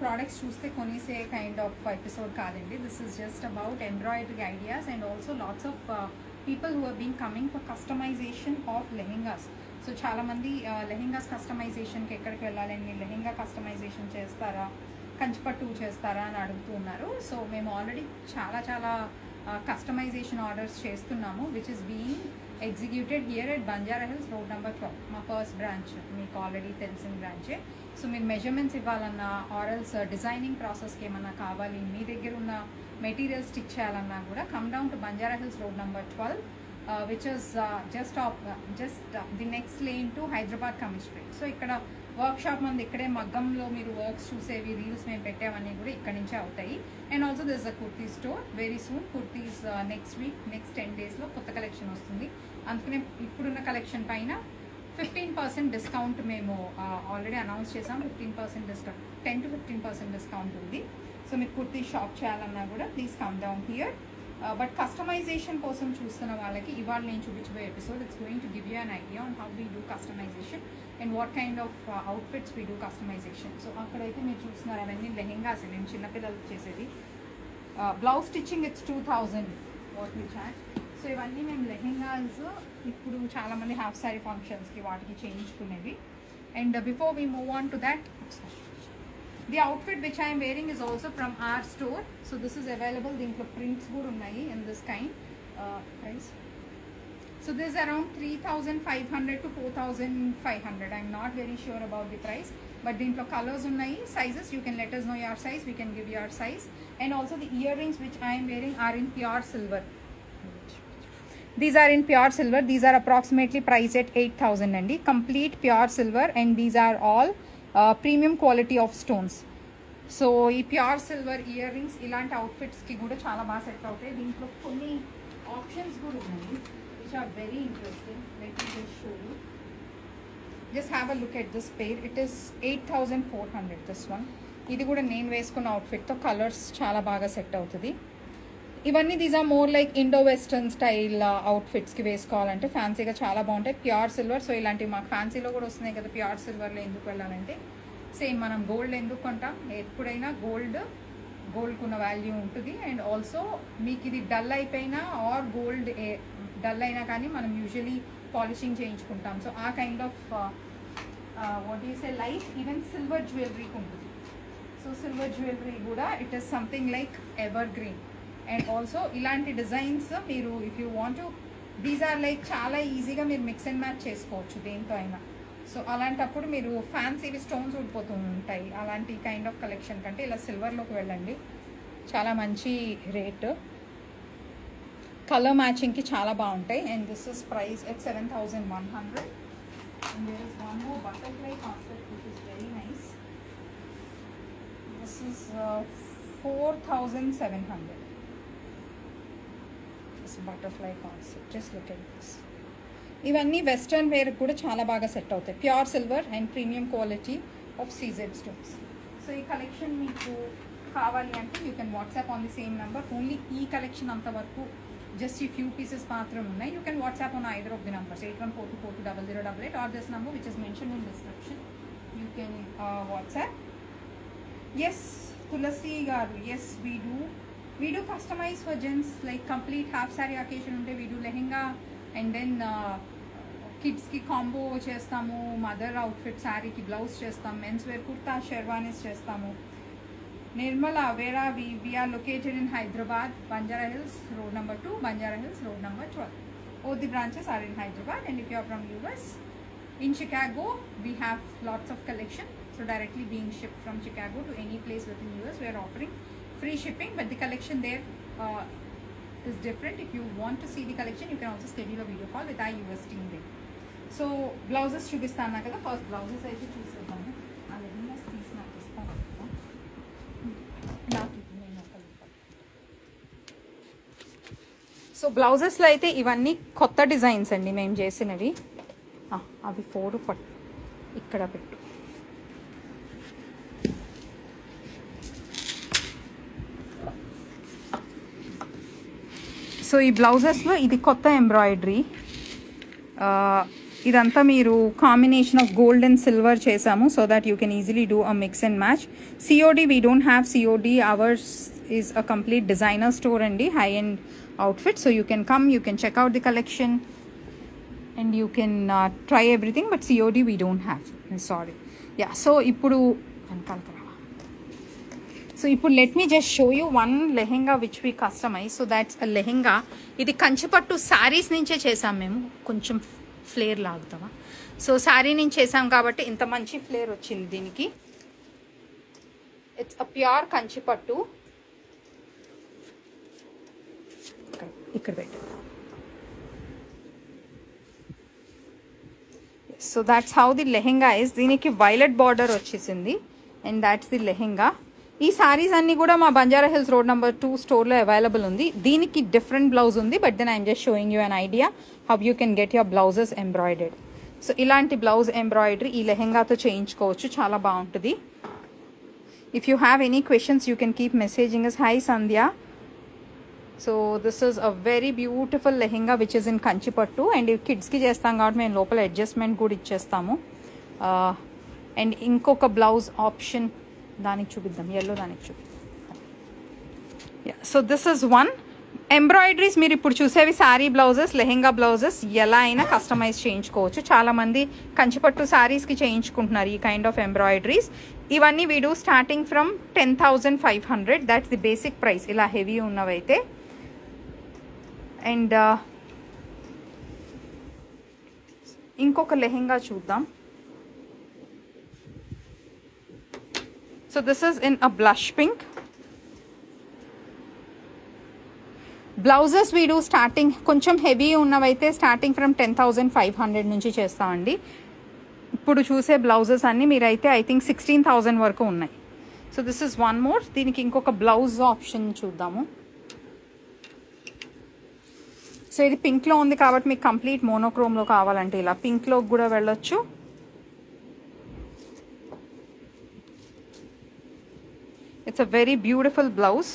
Products చూస్తే కొనిసే kind of episode కాదండి. This is just about embroidery ideas and also lots of people who have been coming for customization of lehengas. So చాలామంది లెహెంగాస్ కస్టమైజేషన్కి ఎక్కడికి వెళ్ళాలని, మీరు lehenga customization చేస్తారా, కంచిపట్టు చేస్తారా అని అడుగుతూ ఉన్నారు. సో మేము ఆల్రెడీ చాలా కస్టమైజేషన్ ఆర్డర్స్ చేస్తున్నాము, which is being executed here at Banjara hills road number 12, మా ఫస్ట్ బ్రాంచ్, మీకు ఆల్రెడీ తెలిసిన బ్రాంచే. సో మీరు మెజర్మెంట్స్ ఇవ్వాలన్నా ఆర్ఎల్స్ డిజైనింగ్ ప్రాసెస్కి ఏమన్నా కావాలి, మీ దగ్గర ఉన్న మెటీరియల్ స్టిచ్ చేయాలన్నా కూడా come down to Banjara hills road number 12, which is just the next lane to Hyderabad commissionerate. So ఇక్కడ వర్క్ షాప్ మంది ఇక్కడే మగ్గంలో మీరు వర్క్స్ చూసేవి, రీల్స్ మేము పెట్టామని కూడా ఇక్కడ నుంచే అవుతాయి. And also this a kurti store. Very soon kurtis next week, next 10 daysలో కొత్త కలెక్షన్ వస్తుంది. అందుకనే ఇప్పుడున్న కలెక్షన్ పైన 15% డిస్కౌంట్ మేము ఆల్రెడీ అనౌన్స్ చేసాం. 15% డిస్కౌంట్, 10 to 15% డిస్కౌంట్ ఉంది. సో మీరు కుర్తీ షాప్ చేయాలన్నా కూడా please come down here. But customisation కోసం చూస్తున్న వాళ్ళకి ఇవాళ నేను చూపించబోయే episode it's going to give you an idea on how we do customisation and what kind of outfits we do customisation. So అక్కడైతే మీరు చూస్తున్నారు అవన్నీ లెహెంగాస్, మేము చిన్నపిల్లలకి చేసేది. Blouse stitching it's 2000 what we charge. So ఇవన్నీ మేము లెహెంగాస్ ఇప్పుడు చాలామంది హాఫ్ సారీ ఫంక్షన్స్కి వాటికి చేయించుకునేవి. And before we move on to that, the outfit which I am wearing is also from our store. So this is available. దీంట్లో prints కూడా ఉన్నాయి in this kind price. So this is around 3,500 to 4,500. I'm not very sure about the price, but దీంట్లో colors ఉన్నాయి, sizes. You can let us know your size, we can give you our size. And also the earrings which I am wearing are in pure silver. These are in pure silver. These are approximately priced at 8,000 andi. Complete pure silver, and these are all premium quality of stones. So ఈ pure silver ear rings ఇలాంటి అవుట్ఫిట్స్కి కూడా చాలా బాగా set అవుతాయి. దీంట్లో కొన్ని options కూడా ఉన్నాయి which are very interesting. Let me just show you. Just have a look at this pair. It is 8,400 this one. ఇది కూడా నేను వేసుకున్న అవుట్ఫిట్తో కలర్స్ చాలా బాగా సెట్ అవుతుంది. ఇవన్నీ these are more like Indo western style అవుట్ఫిట్స్కి వేసుకోవాలంటే ఫ్యాన్సీగా చాలా బాగుంటాయి. Pure silver. సో ఇలాంటివి మాకు ఫ్యాన్సీలో కూడా వస్తున్నాయి కదా. ప్యూర్ సిల్వర్లో ఎందుకు వెళ్ళాలంటే సేమ్ మనం గోల్డ్ ఎందుకు కొంటాం, ఎప్పుడైనా గోల్డ్కున్న వాల్యూ ఉంటుంది. అండ్ ఆల్సో మీకు ఇది డల్ అయిపోయినా ఆర్ గోల్డ్ డల్ అయినా కానీ మనం యూజువలీ పాలిషింగ్ చేయించుకుంటాం. సో ఆ kind of what is a life even silver జ్యువెలరీకి ఉంటుంది. సో సిల్వర్ జ్యువెలరీ కూడా it is something like evergreen. And also ఇలాంటి డిజైన్స్ మీరు if you want to, these are like చాలా ఈజీగా మీరు మిక్స్ అండ్ మ్యాచ్ చేసుకోవచ్చు దేంతో అయినా. సో అలాంటప్పుడు మీరు ఫ్యాన్సీవి స్టోన్స్ ఊడిపోతూ ఉంటాయి. అలాంటి కైండ్ ఆఫ్ కలెక్షన్ కంటే ఇలా సిల్వర్లోకి వెళ్ళండి, చాలా మంచి రేటు. కలర్ మ్యాచింగ్కి చాలా బాగుంటాయి. And this is price at 7,100. And there is one more butterfly concept which is very nice. This is 4,700. Butterfly concept, just look at this. ఇవన్నీ వెస్టర్న్ వేర్ కూడా చాలా బాగా సెట్ అవుతాయి. Pure silver and premium quality of CZ stones. So ఈ collection మీకు కావాలి అంటే you can WhatsApp on the same number. Only ఈ కలెక్షన్ అంతవరకు జస్ట్ ఈ ఫ్యూ పీసెస్ మాత్రం ఉన్నాయి. You can WhatsApp on either of the numbers 8142420088 or this number which is mentioned in description. You can WhatsApp. Yes, Tulasi garu, yes we do customize for gents, like complete half saree occasion unte we do lehenga, and then kids ki combo chestamu, mother outfit saree ki blouse chestam, men's wear kurta sherwanis chestamu. Nirmala, where are we are located in Hyderabad, Banjara Hills road number 2, Banjara Hills road number 12. Both the branches are in Hyderabad. And if you are from US, in Chicago we have lots of collection, so directly being shipped from Chicago to any place within US we are offering free shipping, but the collection there is different. If you want to see the collection, you can also schedule a video call with our US team there. So blouses చూపిస్తాను కదా. First blouses అయితే చూసేద్దాము. అలాగే piece నాకు ఇస్తాను. So బ్లౌజెస్లో అయితే ఇవన్నీ కొత్త డిజైన్స్ అండి మేము చేసినవి. అవి 4 పట్టు ఇక్కడ పెట్టు. సో ఈ బ్లౌజెస్లో ఇది కొత్త ఎంబ్రాయిడరీ. ఇదంతా మీరు combination of gold and silver చేసాము so that you can easily do a mix and match. COD we don't have COD. Ours is a complete designer store అండి, high end outfit. So you can come, you can check out the collection and you can try everything, but COD we don't have. I'm sorry. Yeah, so ఇప్పుడు let me just show you one lehenga which we customize. So that's a lehenga. ఇది కంచిపట్టు సారీస్ నుంచే చేసాం మేము. కొంచెం flare లాగుతావా? So sorry నుంచి చేసాం కాబట్టి ఇంత మంచి ఫ్లేర్ వచ్చింది దీనికి. ఇట్స్ అ ప్యూర్ కంచిపట్టు. ఇక్కడ పెట్టు. So that's how the lehenga is. దీనికి వైలెట్ బార్డర్ వచ్చేసింది అండ్ దాట్స్ ది లెహెంగా. ఈ సారీస్ అన్నీ కూడా మా బంజారా హిల్స్ రోడ్ నెంబర్ 2 స్టోర్లో అవైలబుల్ ఉంది. దీనికి డిఫరెంట్ బ్లౌజ్ ఉంది, but then I'm just showing you an idea how you can get your blouses embroidered. So ఇలాంటి బ్లౌజ్ ఎంబ్రాయిడరీ ఈ లెహెంగాతో చేయించుకోవచ్చు, చాలా బాగుంటుంది. If you have any questions you can keep messaging us. Hi Sandhya. So this is a very beautiful lehenga which is in Kanchipattu. And కిడ్స్కి చేస్తాం కాబట్టి మేము లోపల అడ్జస్ట్మెంట్ కూడా ఇచ్చేస్తాము. అండ్ ఇంకొక బ్లౌజ్ ఆప్షన్ దానికి చూపిద్దాం, ఎల్లో దానికి చూపిద్దాం. So this is one. Embroideries మీరు ఇప్పుడు చూసేవి శారీ బ్లౌజెస్, లెహెంగా బ్లౌజెస్ ఎలా అయినా కస్టమైజ్ చేయించుకోవచ్చు. చాలామంది కంచిపట్టు శారీస్కి చేయించుకుంటున్నారు ఈ కైండ్ ఆఫ్ ఎంబ్రాయిడరీస్. ఇవన్నీ వీడు starting from 10,500. That's the basic price ఇలా హెవీ ఉన్నవైతే. అండ్ ఇంకొక లెహెంగా చూద్దాం. So this is in a blush pink. Blouses వీడు స్టార్టింగ్ కొంచెం హెవీ ఉన్నవైతే స్టార్టింగ్ ఫ్రమ్ 10,500 నుంచి చేస్తామండి. ఇప్పుడు చూసే బ్లౌజెస్ అన్నీ మీరైతే ఐ థింక్ 16,000 వరకు ఉన్నాయి. So this is one more. దీనికి ఇంకొక బ్లౌజ్ ఆప్షన్ చూద్దాము. సో ఇది పింక్లో ఉంది కాబట్టి మీకు కంప్లీట్ మోనోక్రోమ్లో కావాలంటే ఇలా పింక్లో కూడా వెళ్ళొచ్చు. It's a very beautiful blouse.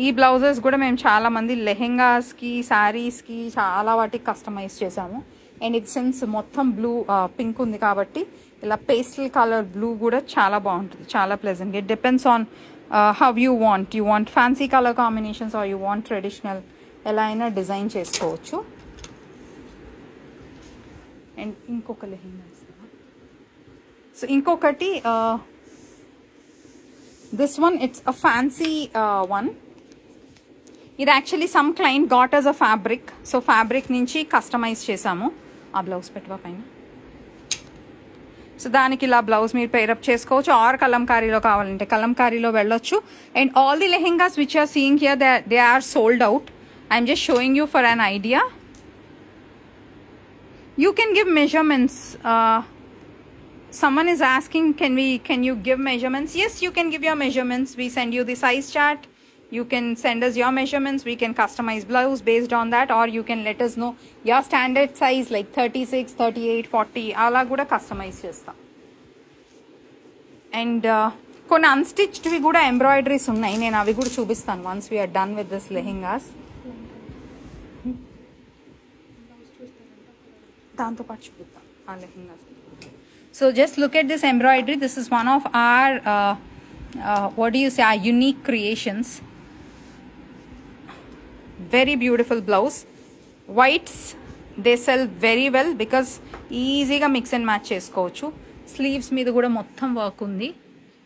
ఈ బ్లౌజెస్ కూడా మేము చాలామంది లెహెంగాస్కి, శారీస్కి చాలా వాటికి కస్టమైజ్ చేసాము. అండ్ ఇది సెన్స్ మొత్తం బ్లూ పింక్ ఉంది కాబట్టి ఇలా పేస్టల్ కలర్ బ్లూ కూడా చాలా బాగుంటుంది, చాలా pleasant. It depends on how you want fancy colour combinations or you want traditional, ఎలా అయినా డిజైన్ చేసుకోవచ్చు. అండ్ ఇంకొక లెహెంగా ఇస్తాను. సో ఇంకొకటి this one, it's a fancy one. ఇది actually some client got as a fabric. So fabric నుంచి customise చేసాము. ఆ బ్లౌజ్ పెట్టవా పైన. సో దానికి ఇలా బ్లౌజ్ మీరు పేరప్ చేసుకోవచ్చు. ఆర్ కలంకారీలో కావాలంటే కలంకారీలో వెళ్ళొచ్చు. And all the lehengas which are seeing here they are sold out. I'm just showing you for an idea. You can give measurements. Someone is asking, can you give measurements? Yes, you can give your measurements. We send you the size chart. You can send us your measurements. We can customize blouse based on that, or you can let us know your standard size like 36, 38, 40. Ala kuda customize chestam. And కొన్ని అన్స్టిచ్డ్వి కూడా embroideries ఉన్నాయి. నేను అవి కూడా చూపిస్తాను once we are done with this lehengas. దాంతోపాటు చూపిద్దాం ఆ lehengas. So just look at this embroidery. This is one of our what do you say, our unique creations. Very beautiful blouse. Whites, they sell very well because ఈజీగా mix and match చేసుకోవచ్చు. Sleeves మీద కూడా మొత్తం work ఉంది.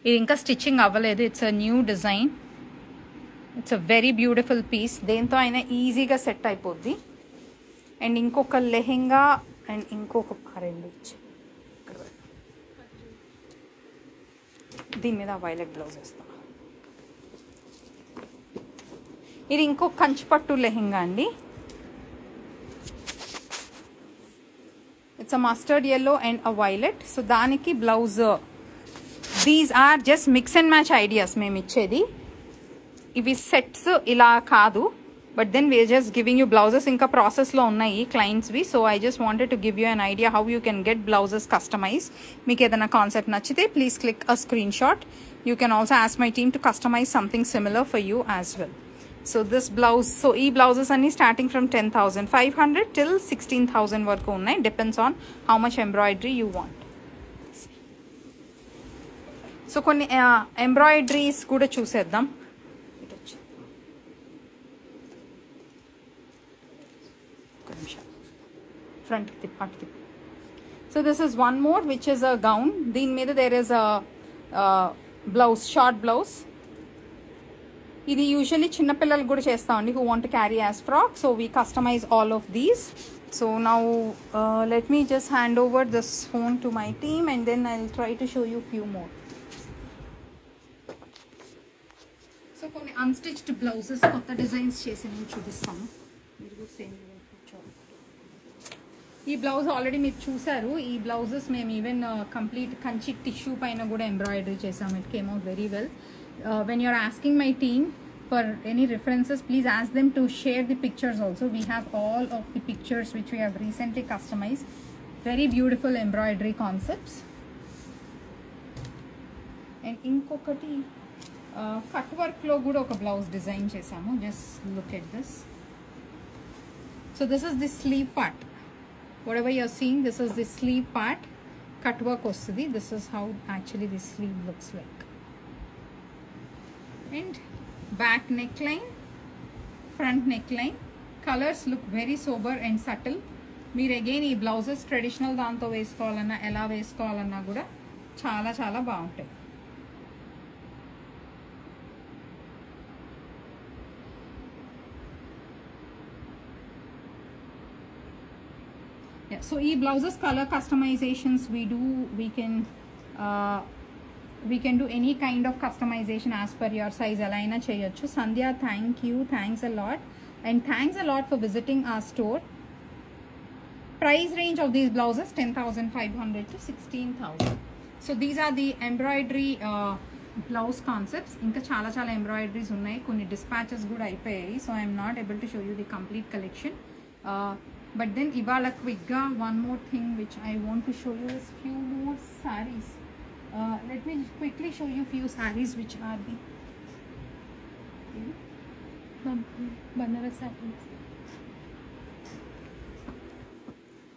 ఇది ఇంకా stitching అవ్వలేదు. It's a new design. It's a very beautiful piece. దేంతో అయినా ఈజీగా సెట్ అయిపోద్ది. అండ్ ఇంకొక లెహెంగా అండ్ ఇంకొక రెండు ఇచ్చి దీని మీద వైలెట్ బ్లౌజ్ వేస్తాం. ఇది ఇంకొక కంచిపట్టు లెహెంగా అండి. It's a mustard yellow and a violet. So దానికి blouse. These are just mix and match ideas మేము ఇచ్చేది. ఇవి సెట్స్ ఇలా కాదు, but then we are just giving you blouses. ఇంకా ప్రాసెస్లో ఉన్నాయి క్లయింట్స్వి. So I just wanted to give you an idea how you can get blouses customize. మీకు ఏదైనా కాన్సెప్ట్ నచ్చితే please click a screenshot. You can also ask my team to customise something similar for you as well. So this blouse, so ఈ blouses అన్నీ starting from 10,500 till 16,000 వరకు ఉన్నాయి. Depends on how much embroidery you want. So కొన్ని embroideries కూడా చూసేద్దాం. Front తిప్పాటు తిప్పి. So this is one more which is a gown. దీని మీద there is a blouse, short blouse. ఇది యూజువల్లీ చిన్నపిల్లలు కూడా చేస్తామండి who want to carry as frock. So we customize all of these. So now let me just hand over this phone to my team and then I will try to show you few more. So కొన్ని unstitched blouses కొత్త designs చేసి నేను చూపిస్తాను. మీరు same ఈ blouse already మీరు చూసారు. ఈ బ్లౌజెస్ మేము ఈవెన్ కంప్లీట్ కంచి టిష్యూ పైన కూడా ఎంబ్రాయిడరీ చేసాము. It came out very well. When you're asking my team for any references, please ask them to share the pictures also. We have all of the pictures which we have recently customized. Very beautiful embroidery concepts. And ఇంకొకటి cut వర్క్లో కూడా ఒక blouse design చేసాము. Just look at this. So this is the sleeve part. Whatever you're seeing, this is the sleeve part. Cut work ostudi. This is how actually the sleeve looks like. And back neckline, front neckline. Colors look very sober and subtle. మీరు again ఈ blouses traditional దాంతో వేసుకోవాలన్నా ఎలా వేసుకోవాలన్నా కూడా చాలా చాలా బాగుంటాయి. So e blouses color customizations we can do any kind of customization as per your size. Alaina cheyochu. Sandhya, thank you, thanks a lot, and thanks a lot for visiting our store. Price range of these blouses 10,500 to 16,000. So these are the embroidery blouse concepts. Inka chala chala embroideries unnai, konni dispatches kuda aipoyayi. So I am not able to show you the complete collection. But then ivala quickga one more thing which I want to show you is few more sarees. Let me quickly show you few sarees which are the Banaras satins.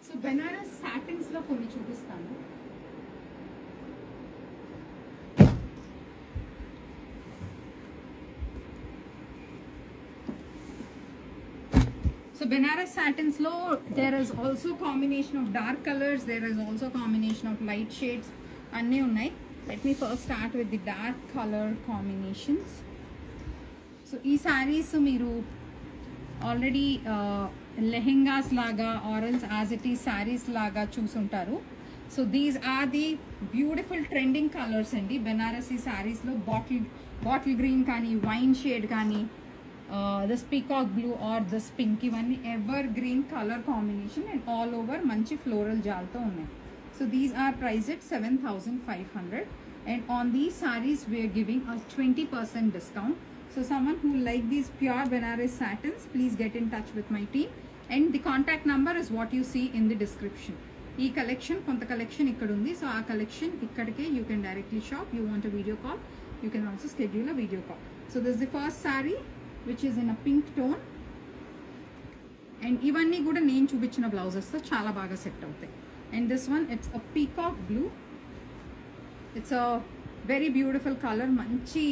So Banaras satins lo konni chupistanu. So Banaras satins lo there is also combination of dark colors, there is also combination of light shades anni unnai. Let me first start with the dark color combinations. So ee sarees meeru already lehengas laga or else as it is sarees laga chusuntaru. So these are the beautiful trending colors andi. Banarasi sarees lo bottle green kani, wine shade kani, this peacock blue or this pink, ivanni evergreen color combination and all over manchi floral jalto unnai. So these are priced at 7,500 and on these sarees we are giving a 20% discount. So someone who like these pure Banaras satins, please get in touch with my team and the contact number is what you see in the description. Ee collection konta collection ikkada undi. So aa collection ikkadike you can directly shop. You want a video call, you can also schedule a video call. So this is the first saree which is in a pink tone and ivanni kuda nenu chupichina blouses tho chaala baga set avutayi. And this one, it's a peacock blue. It's a very beautiful color, manchi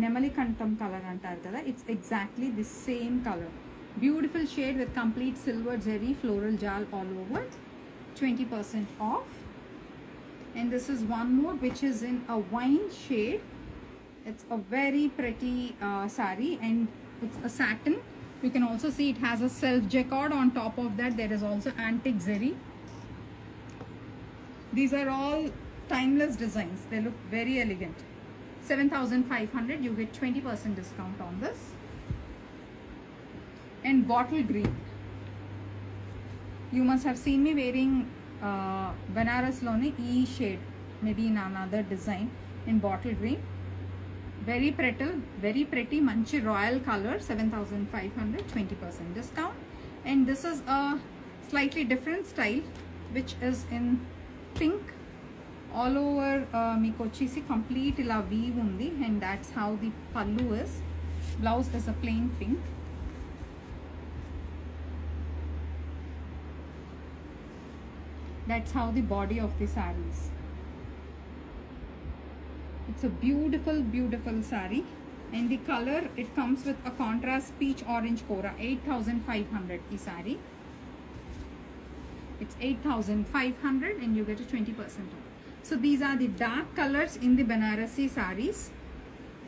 nemali kantam color antaru kada. It's exactly the same color, beautiful shade with complete silver zari floral jal all over. 20% off. And this is one more which is in a wine shade. It's a very pretty saree and it's a satin. You can also see it has a self jacquard. On top of that there is also antique zari. These are all timeless designs. They look very elegant. 7,500, you get 20% discount on this. And bottle green, you must have seen me wearing Banaras lone e shade, maybe in another design in bottle green. Very pretty manchi royal color. 7,500, 20% discount. And this is a slightly different style which is in pink all over. Meeku vachesi complete ila weave undi and that's how the pallu is. blouse is a plain pink. That's how the body of the saree is. It's a beautiful, beautiful saree. And the color, it comes with a contrast peach orange kora. 8,500 is saree. It's 8,500 and you get a 20% off. So these are the dark colors in the Banarasi sarees.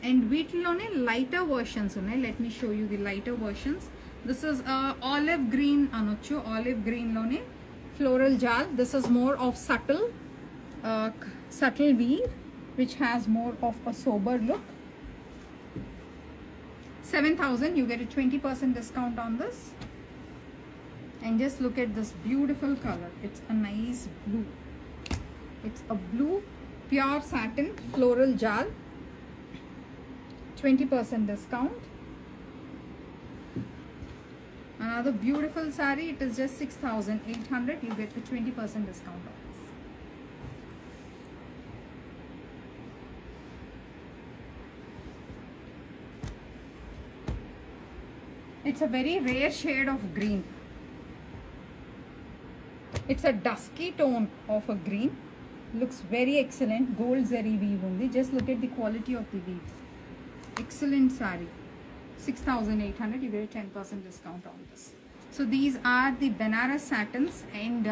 And వీటిలోనే lighter versions ఉన్నాయి. Let me show you the lighter versions. This is olive green అనొచ్చు. Olive green లోనే floral jal. This is more of subtle weave, which has more of a sober look. 7,000, you get a 20% discount on this. And just look at this beautiful color. It's a nice blue. It's a blue pure satin floral jal. 20% discount. Another beautiful saree. It is just 6,800. You get a 20% discount on this. It's a very rare shade of green. It's a dusky tone of a green. Looks very excellent. Gold zari weave only. Just look at the quality of the weave. Excellent saree. 6,800. You get a 10% discount on this. So these are the Banaras satins, and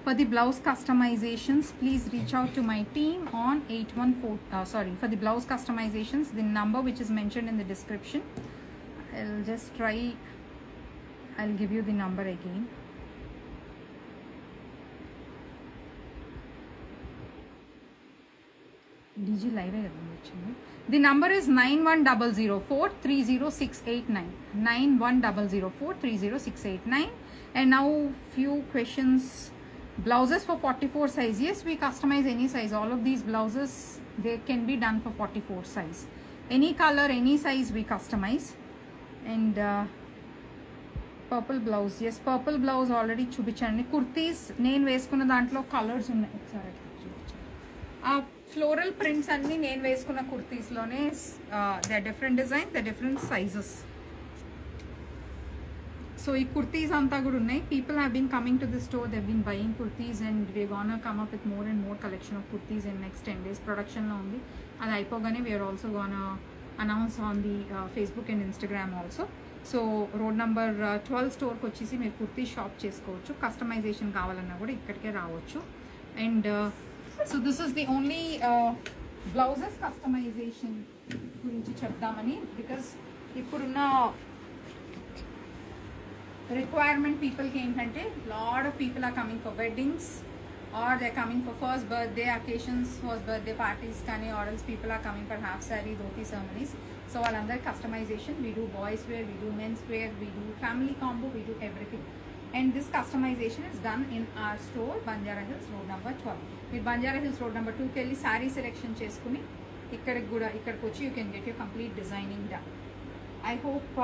for the blouse customizations, please reach out to my team on 814. For the blouse customizations, the number which is mentioned in the description. I'll just try. I'll give you the number again. DG live the number is 9100430689. 9100430689. And now few questions. Blouses for 44 size. Yes, we customize any size. All of these blouses, they can be done for 44 size. Any color, any size we customize. And purple blouse. Yes, purple blouse already చూపించండి. కుర్తీస్ నేను వేసుకున్న దాంట్లో colours ఉన్నాయి. ఒకసారి ఆ floral prints అన్నీ నేను వేసుకున్న కుర్తీస్లోనే the different designs, the different sizes. So ఈ కుర్తీస్ అంతా కూడా ఉన్నాయి. People have been coming to the store, they been buying kurtis, and we gonna come up with more and more collection of kurtis in next 10 days. ప్రొడక్షన్లో ఉంది. అది అయిపోగానే we are also gonna announce on the Facebook and Instagram also. So road number 12 స్టోర్కి వచ్చేసి మీరు kurti shop చేసుకోవచ్చు. Customization కావాలన్నా కూడా ఇక్కడికే రావచ్చు. And so this is the only blouses customization గురించి చెప్దామని, బికాస్ ఇప్పుడున్న రిక్వైర్మెంట్ పీపుల్కి ఏంటంటే lot of people are coming for weddings, or they're coming for first birthday occasions, first birthday parties kani, or else people are coming for half saree dhoti ceremonies. So all under customization, we do boys wear, we do men's wear, we do family combo, we do everything. And this customization is done in our store, Banjara Hills Road number 12. With Banjara Hills Road number 2 kelli saree selection cheskuni ikkadiki vachi you can get your complete designing done. I hope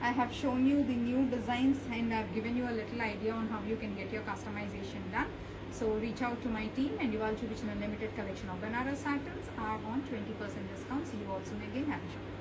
I have shown you the new designs and I've given you a little idea on how you can get your customization done. So reach out to my team, and you all should reach a limited collection of Banaras satins are on 20% discount. See you all soon again. Happy shopping.